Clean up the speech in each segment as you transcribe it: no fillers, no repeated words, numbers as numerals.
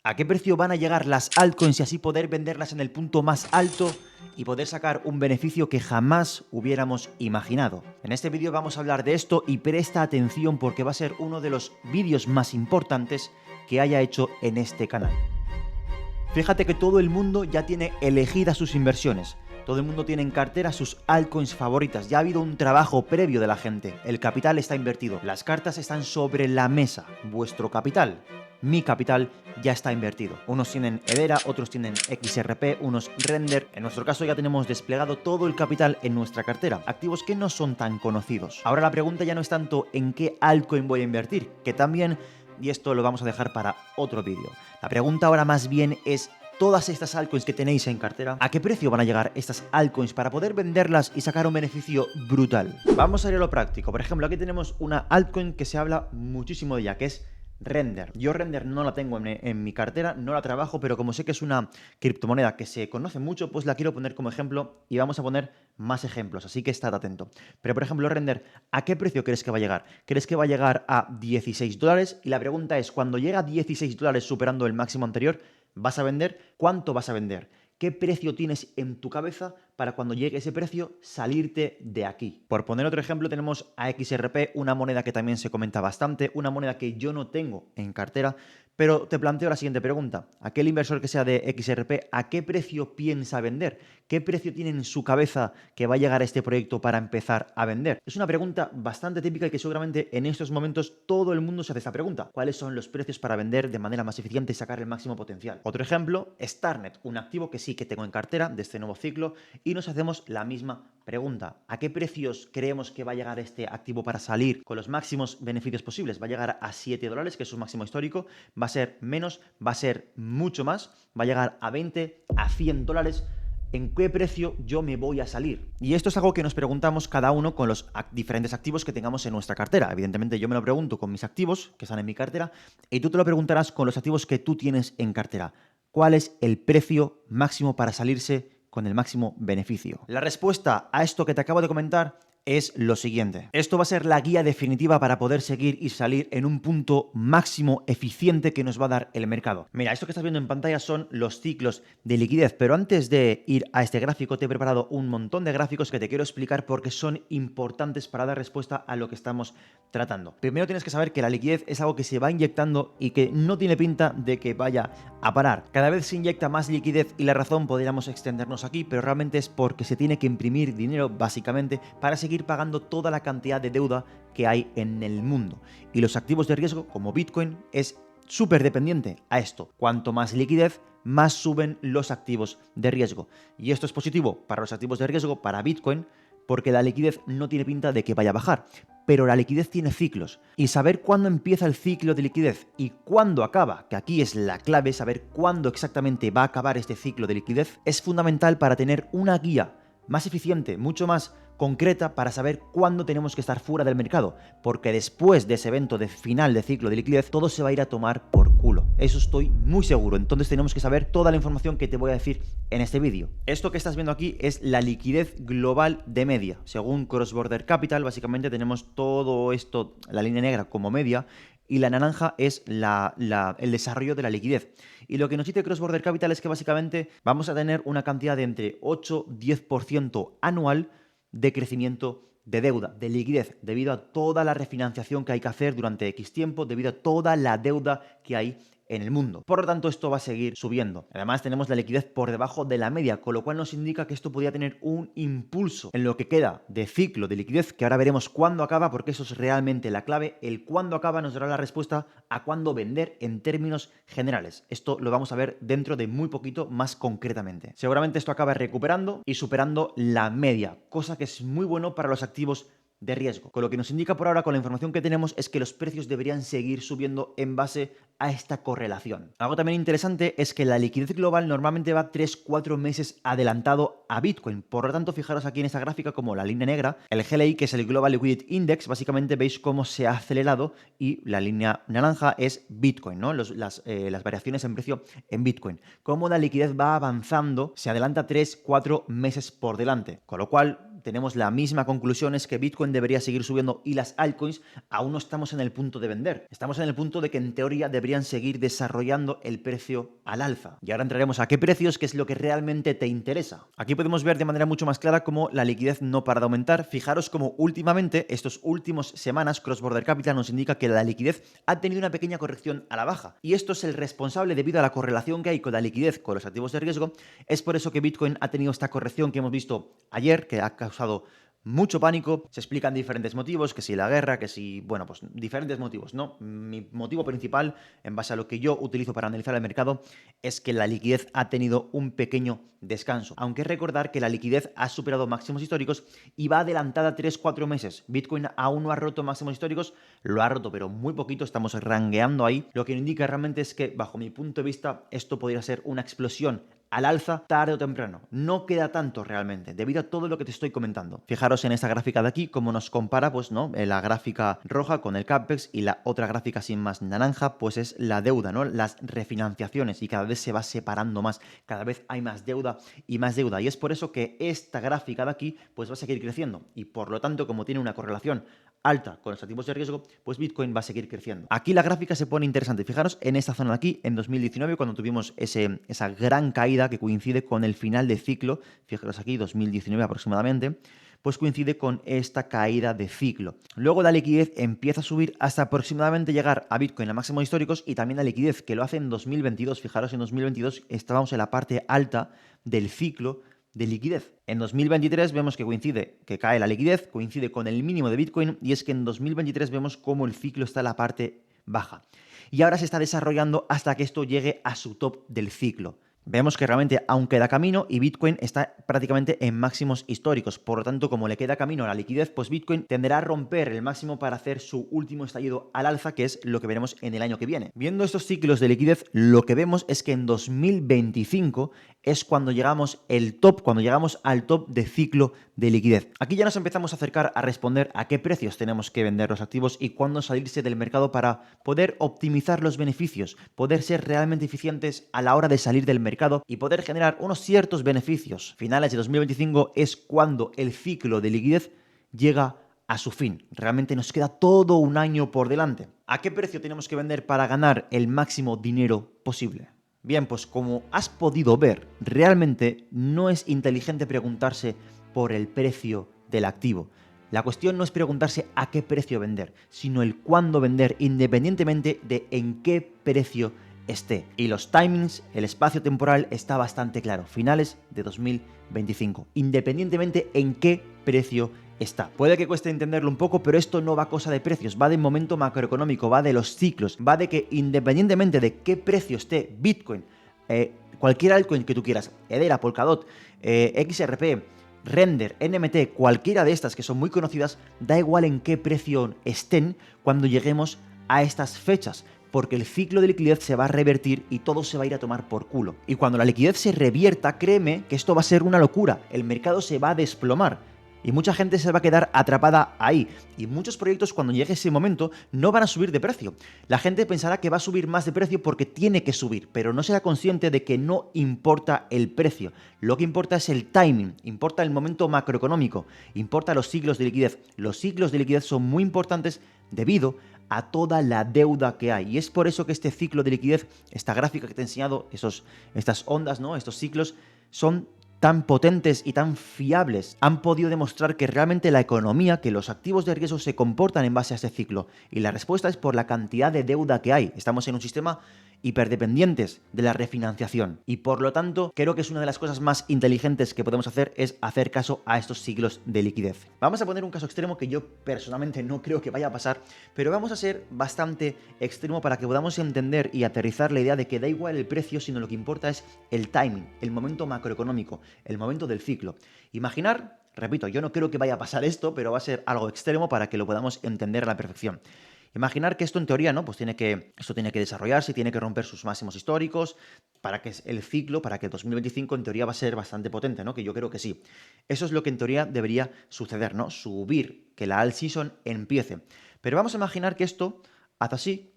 ¿A qué precio van a llegar las altcoins y así poder venderlas en el punto más alto y poder sacar un beneficio que jamás hubiéramos imaginado? En este vídeo vamos a hablar de esto y presta atención porque va a ser uno de los vídeos más importantes que haya hecho en este canal. Fíjate que todo el mundo ya tiene elegidas sus inversiones. Todo el mundo tiene en cartera sus altcoins favoritas. Ya ha habido un trabajo previo de la gente. El capital está invertido. Las cartas están sobre la mesa. Vuestro capital, mi capital, ya está invertido. Unos tienen Hedera, otros tienen XRP, unos Render. En nuestro caso ya tenemos desplegado todo el capital en nuestra cartera. Activos que no son tan conocidos. Ahora la pregunta ya no es tanto en qué altcoin voy a invertir, que también, y esto lo vamos a dejar para otro vídeo. La pregunta ahora más bien es: todas estas altcoins que tenéis en cartera, ¿a qué precio van a llegar estas altcoins para poder venderlas y sacar un beneficio brutal? Vamos a ir a lo práctico. Por ejemplo, aquí tenemos una altcoin que se habla muchísimo de ella, que es Render. Yo Render no la tengo en mi cartera, no la trabajo, pero como sé que es una criptomoneda que se conoce mucho, pues la quiero poner como ejemplo y vamos a poner más ejemplos, así que estad atento. Pero por ejemplo, Render, ¿a qué precio crees que va a llegar? ¿Crees que va a llegar a $16? Y la pregunta es, cuando llega a $16 superando el máximo anterior, ¿vas a vender? ¿Cuánto vas a vender? ¿Qué precio tienes en tu cabeza para cuando llegue ese precio salirte de aquí? Por poner otro ejemplo, tenemos a XRP, una moneda que también se comenta bastante, una moneda que yo no tengo en cartera, pero te planteo la siguiente pregunta. Aquel inversor que sea de XRP, ¿a qué precio piensa vender? ¿Qué precio tiene en su cabeza que va a llegar a este proyecto para empezar a vender? Es una pregunta bastante típica y que seguramente en estos momentos todo el mundo se hace esta pregunta. ¿Cuáles son los precios para vender de manera más eficiente y sacar el máximo potencial? Otro ejemplo, Starnet, un activo que sí que tengo en cartera de este nuevo ciclo, y nos hacemos la misma pregunta. ¿A qué precios creemos que va a llegar este activo para salir con los máximos beneficios posibles? ¿Va a llegar a $7, que es su máximo histórico? ¿Va a ser menos? ¿Va a ser mucho más? ¿Va a llegar a 20, a $100? ¿En qué precio yo me voy a salir? Y esto es algo que nos preguntamos cada uno con los diferentes activos que tengamos en nuestra cartera. Evidentemente yo me lo pregunto con mis activos que están en mi cartera y tú te lo preguntarás con los activos que tú tienes en cartera. ¿Cuál es el precio máximo para salirse con el máximo beneficio? La respuesta a esto que te acabo de comentar es lo siguiente. Esto va a ser la guía definitiva para poder seguir y salir en un punto máximo eficiente que nos va a dar el mercado. Mira, esto que estás viendo en pantalla son los ciclos de liquidez, pero antes de ir a este gráfico te he preparado un montón de gráficos que te quiero explicar porque son importantes para dar respuesta a lo que estamos tratando. Primero tienes que saber que la liquidez es algo que se va inyectando y que no tiene pinta de que vaya a parar. Cada vez se inyecta más liquidez y la razón podríamos extendernos aquí, pero realmente es porque se tiene que imprimir dinero básicamente para seguir pagando toda la cantidad de deuda que hay en el mundo. Y los activos de riesgo, como Bitcoin, es súper dependiente a esto. Cuanto más liquidez, más suben los activos de riesgo. Y esto es positivo para los activos de riesgo, para Bitcoin, porque la liquidez no tiene pinta de que vaya a bajar. Pero la liquidez tiene ciclos. Y saber cuándo empieza el ciclo de liquidez y cuándo acaba, que aquí es la clave, saber cuándo exactamente va a acabar este ciclo de liquidez, es fundamental para tener una guía más eficiente, mucho más concreta para saber cuándo tenemos que estar fuera del mercado, porque después de ese evento de final de ciclo de liquidez, todo se va a ir a tomar por culo. Eso estoy muy seguro. Entonces tenemos que saber toda la información que te voy a decir en este vídeo. Esto que estás viendo aquí es la liquidez global de media. Según Cross Border Capital, básicamente tenemos todo esto, la línea negra como media, y la naranja es el desarrollo de la liquidez. Y lo que nos dice Cross Border Capital es que básicamente vamos a tener una cantidad de entre 8-10% anual de crecimiento de deuda, de liquidez, debido a toda la refinanciación que hay que hacer durante X tiempo, debido a toda la deuda que hay en el mundo. Por lo tanto, esto va a seguir subiendo. Además, tenemos la liquidez por debajo de la media, con lo cual nos indica que esto podría tener un impulso en lo que queda de ciclo de liquidez, que ahora veremos cuándo acaba, porque eso es realmente la clave. El cuándo acaba nos dará la respuesta a cuándo vender en términos generales. Esto lo vamos a ver dentro de muy poquito más concretamente. Seguramente esto acaba recuperando y superando la media, cosa que es muy bueno para los activos de riesgo. Con lo que nos indica por ahora con la información que tenemos es que los precios deberían seguir subiendo en base a esta correlación. Algo también interesante es que la liquidez global normalmente va 3-4 meses adelantado a Bitcoin. Por lo tanto, fijaros aquí en esta gráfica como la línea negra, el GLI, que es el Global Liquidity Index, básicamente veis cómo se ha acelerado, y la línea naranja es Bitcoin, ¿no? Las variaciones en precio en Bitcoin. Cómo la liquidez va avanzando, se adelanta 3-4 meses por delante. Con lo cual, tenemos la misma conclusión, es que Bitcoin Bitcoin debería seguir subiendo y las altcoins, aún no estamos en el punto de vender. Estamos en el punto de que en teoría deberían seguir desarrollando el precio al alza. Y ahora entraremos a qué precios, que es lo que realmente te interesa. Aquí podemos ver de manera mucho más clara cómo la liquidez no para de aumentar. Fijaros cómo últimamente, estos últimos semanas, Cross Border Capital nos indica que la liquidez ha tenido una pequeña corrección a la baja. Y esto es el responsable debido a la correlación que hay con la liquidez con los activos de riesgo. Es por eso que Bitcoin ha tenido esta corrección que hemos visto ayer, que ha causado mucho pánico. Se explican diferentes motivos, que si la guerra, que si, bueno, pues diferentes motivos, ¿no? Mi motivo principal, en base a lo que yo utilizo para analizar el mercado, es que la liquidez ha tenido un pequeño descanso. Aunque recordar que la liquidez ha superado máximos históricos y va adelantada 3-4 meses. Bitcoin aún no ha roto máximos históricos, lo ha roto, pero muy poquito, estamos rangueando ahí. Lo que indica realmente es que, bajo mi punto de vista, esto podría ser una explosión al alza tarde o temprano. No queda tanto realmente, debido a todo lo que te estoy comentando. Fijaros en esta gráfica de aquí, cómo nos compara, pues, ¿no? La gráfica roja con el CAPEX y la otra gráfica sin más naranja, pues es la deuda, ¿no? Las refinanciaciones, y cada vez se va separando más, cada vez hay más deuda y más deuda. Y es por eso que esta gráfica de aquí, pues va a seguir creciendo. Y por lo tanto, como tiene una correlación alta con los activos de riesgo, pues Bitcoin va a seguir creciendo. Aquí la gráfica se pone interesante. Fijaros en esta zona de aquí, en 2019, cuando tuvimos esa gran caída que coincide con el final de ciclo. Fijaros aquí, 2019 aproximadamente, pues coincide con esta caída de ciclo. Luego la liquidez empieza a subir hasta aproximadamente llegar a Bitcoin a máximos históricos, y también la liquidez, que lo hace en 2022. Fijaros, en 2022 estábamos en la parte alta del ciclo de liquidez. En 2023 vemos que coincide, que cae la liquidez, coincide con el mínimo de Bitcoin, y es que en 2023 vemos cómo el ciclo está en la parte baja. Y ahora se está desarrollando hasta que esto llegue a su top del ciclo. Vemos que realmente aún queda camino y Bitcoin está prácticamente en máximos históricos. Por lo tanto, como le queda camino a la liquidez, pues Bitcoin tenderá a romper el máximo para hacer su último estallido al alza, que es lo que veremos en el año que viene. Viendo estos ciclos de liquidez, lo que vemos es que en 2025 es cuando llegamos cuando llegamos al top de ciclo de liquidez. Aquí ya nos empezamos a acercar a responder a qué precios tenemos que vender los activos y cuándo salirse del mercado para poder optimizar los beneficios, poder ser realmente eficientes a la hora de salir del mercado y poder generar unos ciertos beneficios. Finales de 2025 es cuando el ciclo de liquidez llega a su fin. Realmente nos queda todo un año por delante. ¿A qué precio tenemos que vender para ganar el máximo dinero posible? Bien, pues como has podido ver, realmente no es inteligente preguntarse por el precio del activo. La cuestión no es preguntarse a qué precio vender, sino el cuándo vender, independientemente de en qué precio esté. Y los timings, el espacio temporal está bastante claro, finales de 2025, independientemente en qué precio está. Puede que cueste entenderlo un poco, pero esto no va a cosa de precios, va de momento macroeconómico, va de los ciclos, va de que independientemente de qué precio esté Bitcoin, cualquier altcoin que tú quieras, Hedera, Polkadot, XRP, Render, NMT, cualquiera de estas que son muy conocidas, da igual en qué precio estén cuando lleguemos a estas fechas, porque el ciclo de liquidez se va a revertir y todo se va a ir a tomar por culo. Y cuando la liquidez se revierta, créeme que esto va a ser una locura, el mercado se va a desplomar. Y mucha gente se va a quedar atrapada ahí. Y muchos proyectos, cuando llegue ese momento, no van a subir de precio. La gente pensará que va a subir más de precio porque tiene que subir, pero no será consciente de que no importa el precio. Lo que importa es el timing, importa el momento macroeconómico, importa los ciclos de liquidez. Los ciclos de liquidez son muy importantes debido a toda la deuda que hay. Y es por eso que este ciclo de liquidez, esta gráfica que te he enseñado, estas ondas, ¿no? Estos ciclos, son tan potentes y tan fiables. Han podido demostrar que realmente la economía, que los activos de riesgo se comportan en base a este ciclo. Y la respuesta es por la cantidad de deuda que hay. Estamos en un sistema hiperdependientes de la refinanciación. Y por lo tanto, creo que es una de las cosas más inteligentes que podemos hacer es hacer caso a estos ciclos de liquidez. Vamos a poner un caso extremo que yo personalmente no creo que vaya a pasar, pero vamos a ser bastante extremo para que podamos entender y aterrizar la idea de que da igual el precio, sino lo que importa es el timing, el momento macroeconómico, el momento del ciclo. Imaginar, repito, yo no creo que vaya a pasar esto, pero va a ser algo extremo para que lo podamos entender a la perfección. Imaginar que esto en teoría, ¿no? Pues tiene que desarrollarse, tiene que romper sus máximos históricos para que el ciclo, para que 2025 en teoría va a ser bastante potente, ¿no? Que yo creo que sí. Eso es lo que en teoría debería suceder, ¿no? Subir, que la alt season empiece. Pero vamos a imaginar que esto hace así,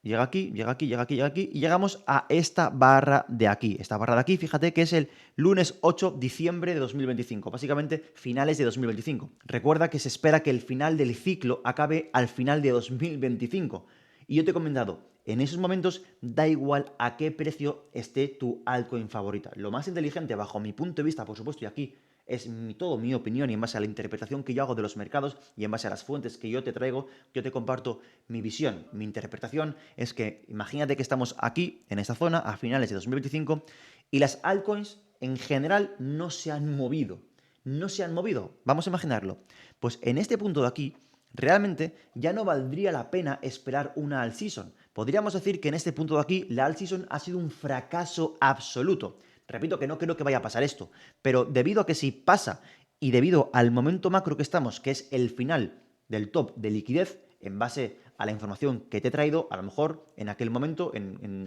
llega aquí, llega aquí, llega aquí, llega aquí y llegamos a esta barra de aquí. Esta barra de aquí, fíjate que es el lunes 8 de diciembre de 2025, básicamente finales de 2025. Recuerda que se espera que el final del ciclo acabe al final de 2025. Y yo te he comentado, en esos momentos da igual a qué precio esté tu altcoin favorita. Lo más inteligente, bajo mi punto de vista, por supuesto, y aquí es todo mi opinión y en base a la interpretación que yo hago de los mercados y en base a las fuentes que yo te traigo, yo te comparto mi visión, mi interpretación es que imagínate que estamos aquí, en esta zona, a finales de 2025 y las altcoins en general no se han movido. No se han movido. Vamos a imaginarlo. Pues en este punto de aquí, realmente ya no valdría la pena esperar una alt season. Podríamos decir que en este punto de aquí la alt season ha sido un fracaso absoluto. Repito que no creo que vaya a pasar esto, pero debido a que si pasa y debido al momento macro que estamos, que es el final del top de liquidez, en base a la información que te he traído, a lo mejor en aquel momento,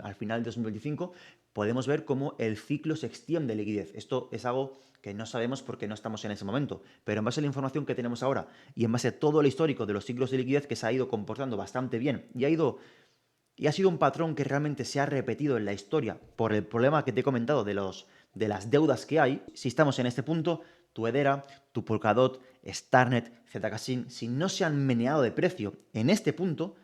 al final de 2025, podemos ver cómo el ciclo se extiende de liquidez. Esto es algo que no sabemos porque no estamos en ese momento, pero en base a la información que tenemos ahora y en base a todo el histórico de los ciclos de liquidez que se ha ido comportando bastante bien y ha sido un patrón que realmente se ha repetido en la historia por el problema que te he comentado de las deudas que hay. Si estamos en este punto, tu Hedera, tu Polkadot, Starnet, Zcash, si no se han meneado de precio en este punto,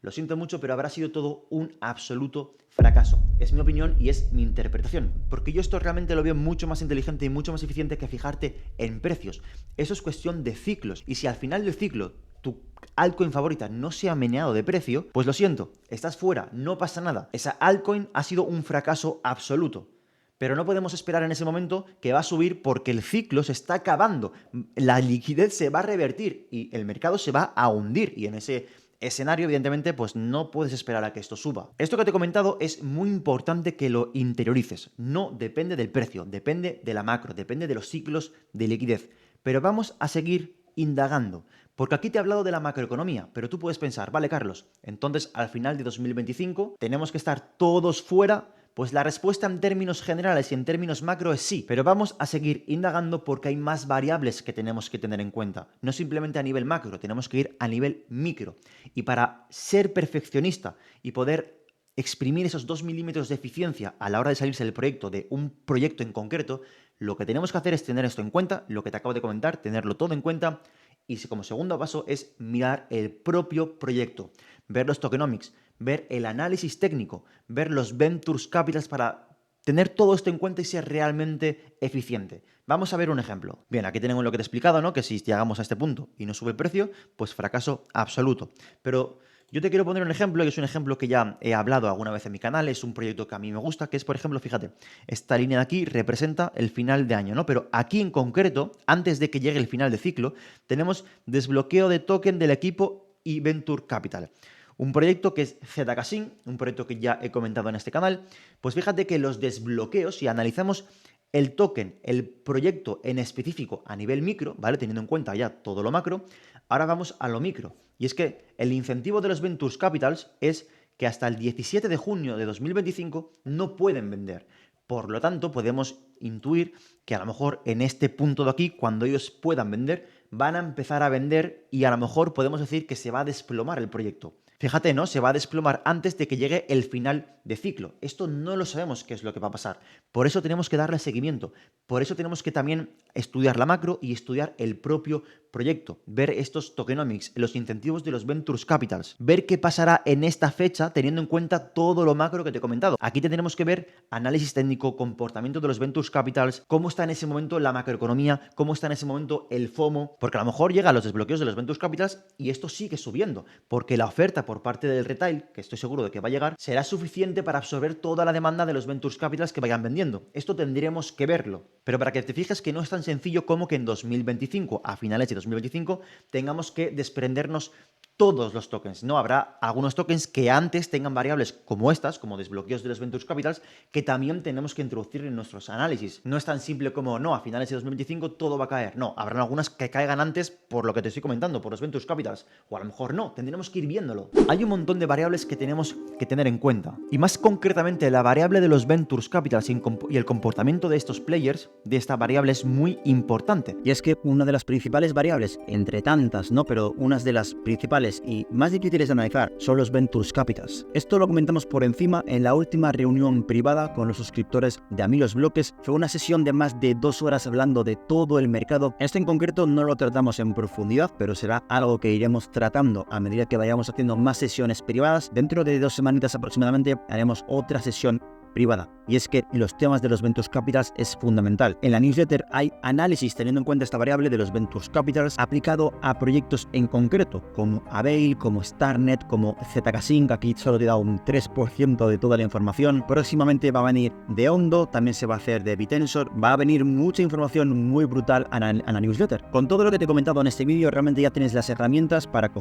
lo siento mucho, pero habrá sido todo un absoluto fracaso. Es mi opinión y es mi interpretación, porque yo esto realmente lo veo mucho más inteligente y mucho más eficiente que fijarte en precios. Eso es cuestión de ciclos, y si al final del ciclo tu altcoin favorita no se ha meneado de precio, pues lo siento, estás fuera, no pasa nada. Esa altcoin ha sido un fracaso absoluto. Pero no podemos esperar en ese momento que va a subir porque el ciclo se está acabando. La liquidez se va a revertir y el mercado se va a hundir. Y en ese escenario, evidentemente, pues no puedes esperar a que esto suba. Esto que te he comentado es muy importante que lo interiorices. No depende del precio, depende de la macro, depende de los ciclos de liquidez. Pero vamos a seguir indagando. Porque aquí te he hablado de la macroeconomía, pero tú puedes pensar, vale Carlos, entonces al final de 2025 tenemos que estar todos fuera. Pues la respuesta en términos generales y en términos macro es sí, pero vamos a seguir indagando porque hay más variables que tenemos que tener en cuenta. No simplemente a nivel macro, tenemos que ir a nivel micro. Y para ser perfeccionista y poder exprimir esos 2 milímetros de eficiencia a la hora de salirse del proyecto, de un proyecto en concreto, lo que tenemos que hacer es tener esto en cuenta, lo que te acabo de comentar, tenerlo todo en cuenta. Y como segundo paso es mirar el propio proyecto, ver los tokenomics, ver el análisis técnico, ver los Ventures Capitals para tener todo esto en cuenta y ser realmente eficiente. Vamos a ver un ejemplo. Bien, aquí tenemos lo que te he explicado, ¿no? Que si llegamos a este punto y no sube el precio, pues fracaso absoluto. Pero yo te quiero poner un ejemplo, y es un ejemplo que ya he hablado alguna vez en mi canal, es un proyecto que a mí me gusta, que es, por ejemplo, fíjate, esta línea de aquí representa el final de año, ¿no? Pero aquí en concreto, antes de que llegue el final de ciclo, tenemos desbloqueo de token del equipo y Venture Capital. Un proyecto que es Zcash, un proyecto que ya he comentado en este canal. Pues fíjate que los desbloqueos, si analizamos el token, el proyecto en específico a nivel micro, ¿vale? Teniendo en cuenta ya todo lo macro, ahora vamos a lo micro. Y es que el incentivo de los Ventures Capitals es que hasta el 17 de junio de 2025 no pueden vender. Por lo tanto, podemos intuir que a lo mejor en este punto de aquí, cuando ellos puedan vender, van a empezar a vender y a lo mejor podemos decir que se va a desplomar el proyecto. Fíjate, ¿no? Se va a desplomar antes de que llegue el final de ciclo. Esto no lo sabemos qué es lo que va a pasar. Por eso tenemos que darle seguimiento. Por eso tenemos que también estudiar la macro y estudiar el propio proyecto. Ver estos tokenomics, los incentivos de los Ventures Capitals. Ver qué pasará en esta fecha teniendo en cuenta todo lo macro que te he comentado. Aquí tendremos que ver análisis técnico, comportamiento de los Ventures Capitals, cómo está en ese momento la macroeconomía, cómo está en ese momento el FOMO. Porque a lo mejor llegan los desbloqueos de los Ventures Capitals y esto sigue subiendo. Porque la oferta por parte del retail, que estoy seguro de que va a llegar, será suficiente para absorber toda la demanda de los Ventures Capitals que vayan vendiendo. Esto tendremos que verlo. Pero para que te fijes que no es tan sencillo como que en 2025, a finales de 2025, tengamos que desprendernos todos los tokens. No, habrá algunos tokens que antes tengan variables como estas, como desbloqueos de los Ventures Capitals, que también tenemos que introducir en nuestros análisis. No es tan simple como, no, a finales de 2025 todo va a caer. No, habrán algunas que caigan antes por lo que te estoy comentando, por los Ventures Capitals. O a lo mejor no, tendremos que ir viéndolo. Hay un montón de variables que tenemos que tener en cuenta. Y más concretamente, la variable de los Ventures Capitals y el comportamiento de estos players, de esta variable es muy importante. Y es que una de las principales variables, entre tantas, ¿no? Pero unas de las principales interesantes y más difíciles de analizar son los Ventures Capitals. Esto lo comentamos por encima en la última reunión privada con los suscriptores de A Mí los Bloques. Fue una sesión de más de 2 horas hablando de todo el mercado. Esto en concreto no lo tratamos en profundidad, pero será algo que iremos tratando a medida que vayamos haciendo más sesiones privadas. Dentro de 2 semanitas aproximadamente haremos otra sesión privada. Y es que los temas de los Ventures Capitals es fundamental. En la newsletter hay análisis teniendo en cuenta esta variable de los Ventures Capitals aplicado a proyectos en concreto, como Avail, como Starnet, como ZK-Sync. Aquí solo te da un 3% de toda la información. Próximamente va a venir de Ondo, también se va a hacer de Bitensor. Va a venir mucha información muy brutal a la newsletter. Con todo lo que te he comentado en este vídeo, realmente ya tienes las herramientas para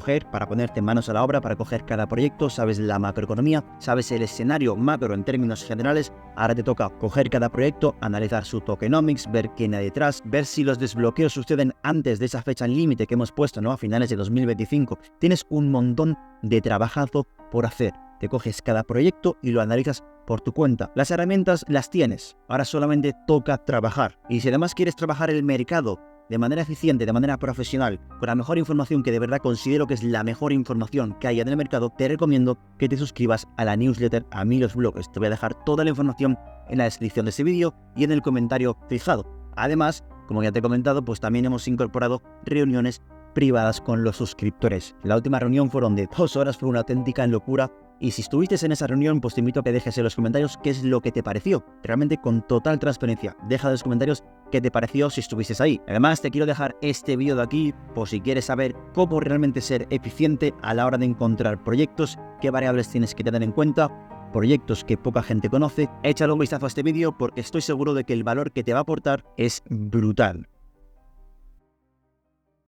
ponerte manos a la obra, para coger cada proyecto. Sabes la macroeconomía, sabes el escenario macro en términos generales. Ahora te toca coger cada proyecto, analizar su tokenomics, ver quién hay detrás, ver si los desbloqueos suceden antes de esa fecha límite que hemos puesto, ¿no? A finales de 2025. Tienes un montón de trabajazo por hacer. Te coges cada proyecto y lo analizas por tu cuenta. Las herramientas las tienes. Ahora solamente toca trabajar. Y si además quieres trabajar el mercado de manera eficiente, de manera profesional, con la mejor información que de verdad considero que es la mejor información que haya en el mercado, te recomiendo que te suscribas a la newsletter A Mí los Bloques. Te voy a dejar toda la información en la descripción de este vídeo y en el comentario fijado. Además, como ya te he comentado, pues también hemos incorporado reuniones privadas con los suscriptores. La última reunión fueron de 2 horas, fue una auténtica locura. Y si estuviste en esa reunión, pues te invito a que dejes en los comentarios qué es lo que te pareció. Realmente con total transparencia. Deja en los comentarios qué te pareció si estuviste ahí. Además, te quiero dejar este vídeo de aquí por si quieres saber cómo realmente ser eficiente a la hora de encontrar proyectos, qué variables tienes que tener en cuenta, proyectos que poca gente conoce. Échale un vistazo a este vídeo porque estoy seguro de que el valor que te va a aportar es brutal.